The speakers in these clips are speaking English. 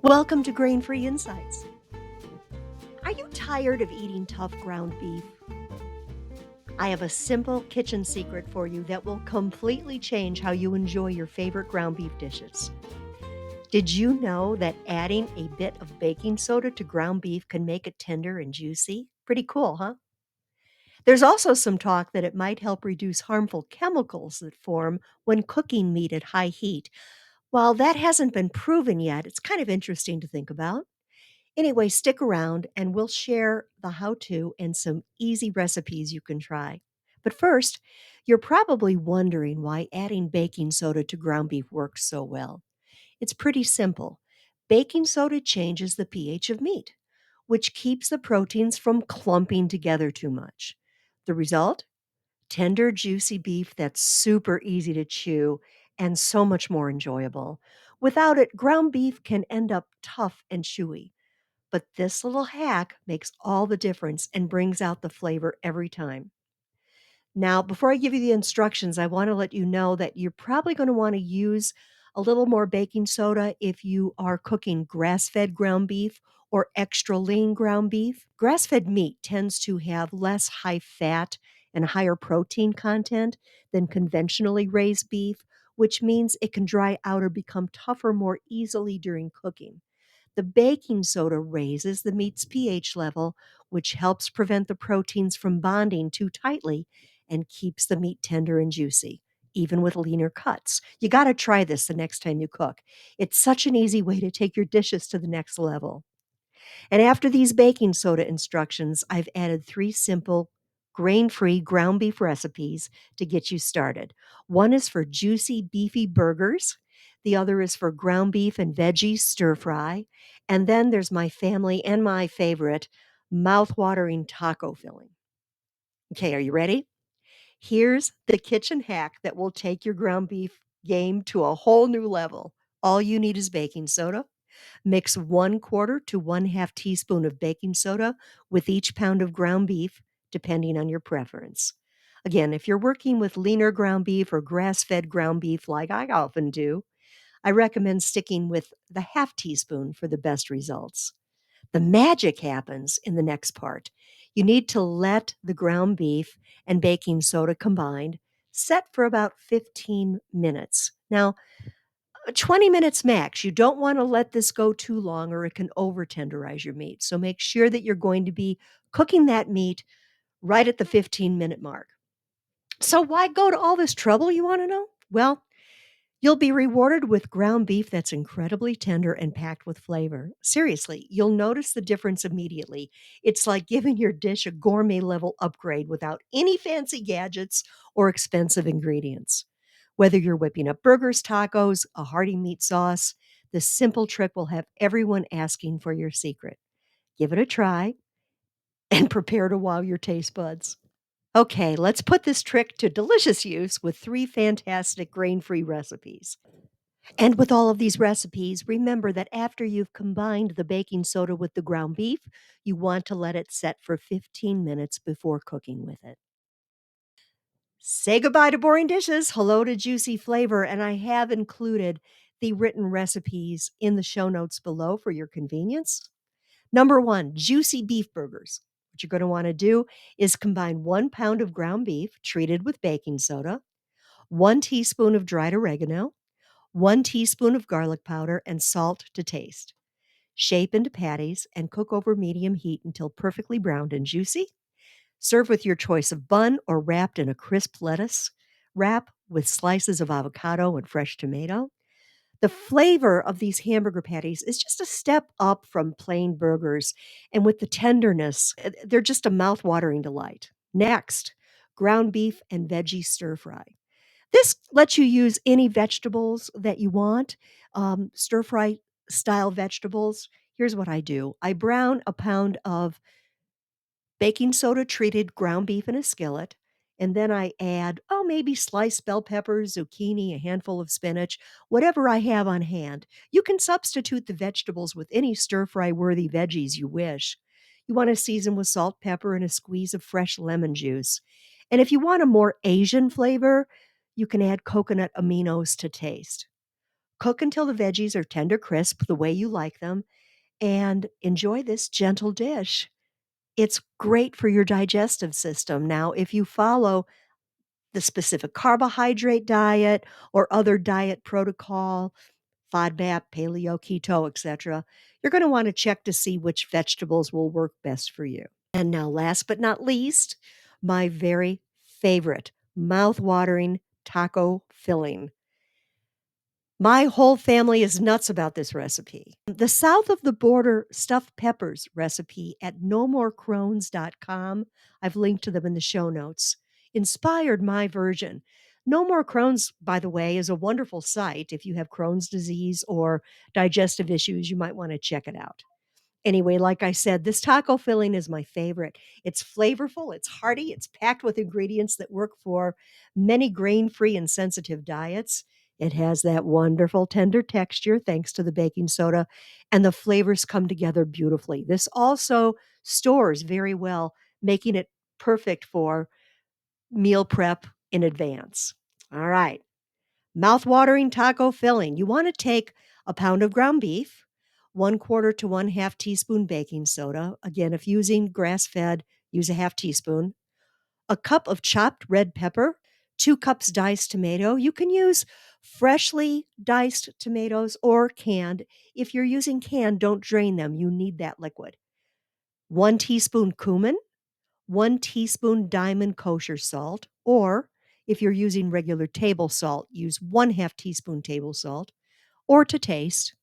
Welcome to Grain Free Insights. Are you tired of eating tough ground beef? I have a simple kitchen secret for you that will completely change how you enjoy your favorite ground beef dishes. Did you know that adding a bit of baking soda to ground beef can make it tender and juicy? Pretty cool, huh? There's also some talk that it might help reduce harmful chemicals that form when cooking meat at high heat. While that hasn't been proven yet, it's kind of interesting to think about. Anyway, stick around and we'll share the how to and some easy recipes you can try. But first, you're probably wondering why adding baking soda to ground beef works so well. It's pretty simple. Baking soda changes the pH of meat, which keeps the proteins from clumping together too much. The result? Tender, juicy beef that's super easy to chew and so much more enjoyable. Without it, ground beef can end up tough and chewy. But this little hack makes all the difference and brings out the flavor every time. Now, before I give you the instructions, I want to let you know that you're probably going to want to use a little more baking soda if you are cooking grass fed ground beef or extra lean ground beef. Grass fed meat tends to have less high fat and higher protein content than conventionally raised beef, which means it can dry out or become tougher more easily during cooking. The baking soda raises the meat's pH level, which helps prevent the proteins from bonding too tightly and keeps the meat tender and juicy, even with leaner cuts. You got to try this the next time you cook. It's such an easy way to take your dishes to the next level. And after these baking soda instructions, I've added three simple grain free ground beef recipes to get you started. One is for juicy, beefy burgers, the other is for ground beef and veggies stir fry. And then there's my family and my favorite, mouth-watering taco filling. Okay, are you ready? Here's the kitchen hack that will take your ground beef game to a whole new level. All you need is baking soda. Mix 1/4 to 1/2 teaspoon of baking soda with each pound of ground beef, depending on your preference. Again, if you're working with leaner ground beef or grass-fed ground beef like I often do, I recommend sticking with the half teaspoon for the best results. The magic happens in the next part. You need to let the ground beef and baking soda combined set for about 15 minutes. Now, 20 minutes max. You don't want to let this go too long or it can over tenderize your meat. So make sure that you're going to be cooking that meat right at the 15-minute mark. So why go to all this trouble, you want to know? Well, you'll be rewarded with ground beef that's incredibly tender and packed with flavor. Seriously, you'll notice the difference immediately. It's like giving your dish a gourmet level upgrade without any fancy gadgets or expensive ingredients. Whether you're whipping up burgers, tacos, a hearty meat sauce, this simple trick will have everyone asking for your secret. Give it a try and prepare to wow your taste buds. Okay, let's put this trick to delicious use with three fantastic grain free recipes. And with all of these recipes, remember that after you've combined the baking soda with the ground beef, you want to let it set for 15 minutes before cooking with it. Say goodbye to boring dishes, hello to juicy flavor, and I have included the written recipes in the show notes below for your convenience. Number one, juicy beef burgers. What you're going to want to do is combine 1 pound of ground beef treated with baking soda, 1 teaspoon of dried oregano, 1 teaspoon of garlic powder, and salt to taste. Shape into patties and cook over medium heat until perfectly browned and juicy. Serve with your choice of bun or wrapped in a crisp lettuce. Wrap with slices of avocado and fresh tomato. The flavor of these hamburger patties is just a step up from plain burgers, and with the tenderness, they're just a mouth-watering delight. Next, ground beef and veggie stir fry. This lets you use any vegetables that you want, stir fry style vegetables. Here's what I do. I brown a pound of baking soda treated ground beef in a skillet, and then I add, maybe sliced bell peppers, zucchini, a handful of spinach, whatever I have on hand. You can substitute the vegetables with any stir fry worthy veggies you wish. You want to season with salt, pepper, and a squeeze of fresh lemon juice. And if you want a more Asian flavor, you can add coconut aminos to taste. Cook until the veggies are tender crisp the way you like them, and enjoy this gentle dish. It's great for your digestive system. Now, if you follow the specific carbohydrate diet or other diet protocol, FODMAP, paleo, keto, etc., you're going to want to check to see which vegetables will work best for you. And now, last but not least, my very favorite mouth-watering taco filling. My whole family is nuts about this recipe. The south of the border stuffed peppers recipe at nomorecrones.com, I've linked to them in the show notes, inspired my version. No More Crohn's, by the way, is a wonderful site. If you have Crohn's disease or digestive issues, you might want to check it out. Anyway, like I said, this taco filling is my favorite. It's flavorful, it's hearty, it's packed with ingredients that work for many grain-free and sensitive diets. It has that wonderful tender texture thanks to the baking soda, and the flavors come together beautifully. This also stores very well, making it perfect for meal prep in advance. All right. Mouth-watering taco filling. You want to take a pound of ground beef, 1/4 to 1/2 teaspoon baking soda. Again, if using grass-fed, use a half teaspoon. A cup of chopped red pepper, 2 cups diced tomato. You can use freshly diced tomatoes or canned. If you're using canned, don't drain them. You need that liquid. 1 teaspoon cumin, 1 teaspoon diamond kosher salt, or if you're using regular table salt, use 1/2 teaspoon table salt, or to taste.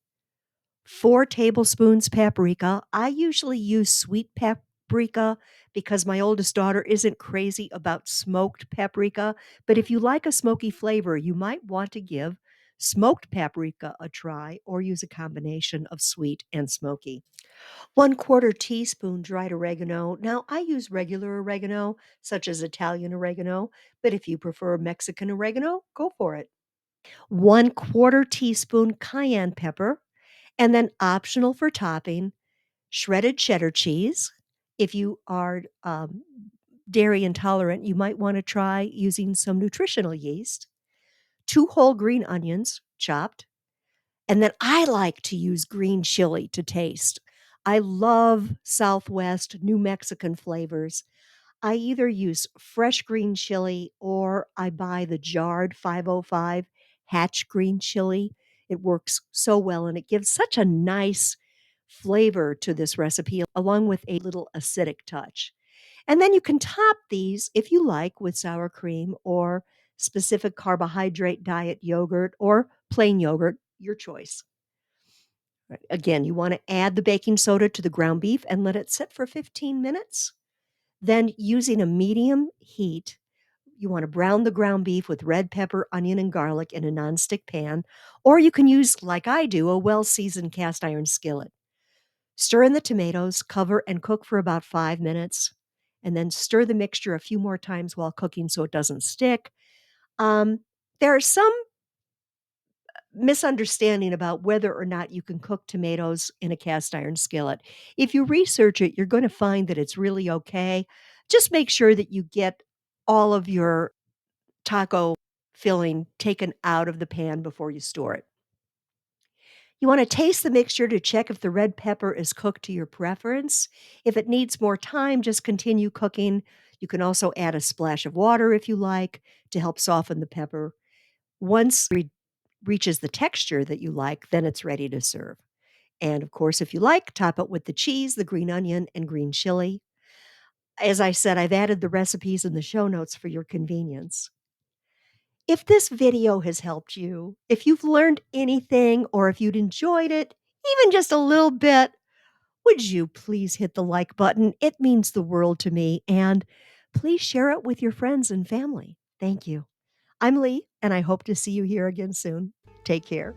4 tablespoons paprika. I usually use sweet paprika because my oldest daughter isn't crazy about smoked paprika, but if you like a smoky flavor, you might want to give smoked paprika a try or use a combination of sweet and smoky. 1/4 teaspoon dried oregano. Now, I use regular oregano, such as Italian oregano, but if you prefer Mexican oregano, go for it. 1/4 teaspoon cayenne pepper, and then optional for topping, shredded cheddar cheese. If you are dairy intolerant, you might want to try using some nutritional yeast, 2 whole green onions chopped, and then I like to use green chili to taste. I love Southwest New Mexican flavors. I either use fresh green chili or I buy the jarred 505 Hatch green chili. It works so well and it gives such a nice flavor to this recipe, along with a little acidic touch. And then you can top these, if you like, with sour cream or specific carbohydrate diet yogurt or plain yogurt, your choice. Right. Again, you want to add the baking soda to the ground beef and let it sit for 15 minutes. Then, using a medium heat, you want to brown the ground beef with red pepper, onion, and garlic in a nonstick pan, or you can use, like I do, a well seasoned cast iron skillet. Stir in the tomatoes, cover, and cook for about 5 minutes, and then stir the mixture a few more times while cooking so it doesn't stick. Um, there are some misunderstanding about whether or not you can cook tomatoes in a cast iron skillet. If you research it, you're going to find that it's really okay. Just make sure that you get all of your taco filling taken out of the pan before you store it. You want to taste the mixture to check if the red pepper is cooked to your preference. If it needs more time, just continue cooking. You can also add a splash of water if you like to help soften the pepper. Once it reaches the texture that you like, then it's ready to serve. And of course, if you like, top it with the cheese, the green onion, and green chili. As I said, I've added the recipes in the show notes for your convenience. If this video has helped you, if you've learned anything, or if you'd enjoyed it, even just a little bit, would you please hit the like button? It means the world to me. And please share it with your friends and family. Thank you. I'm Lee, and I hope to see you here again soon. Take care.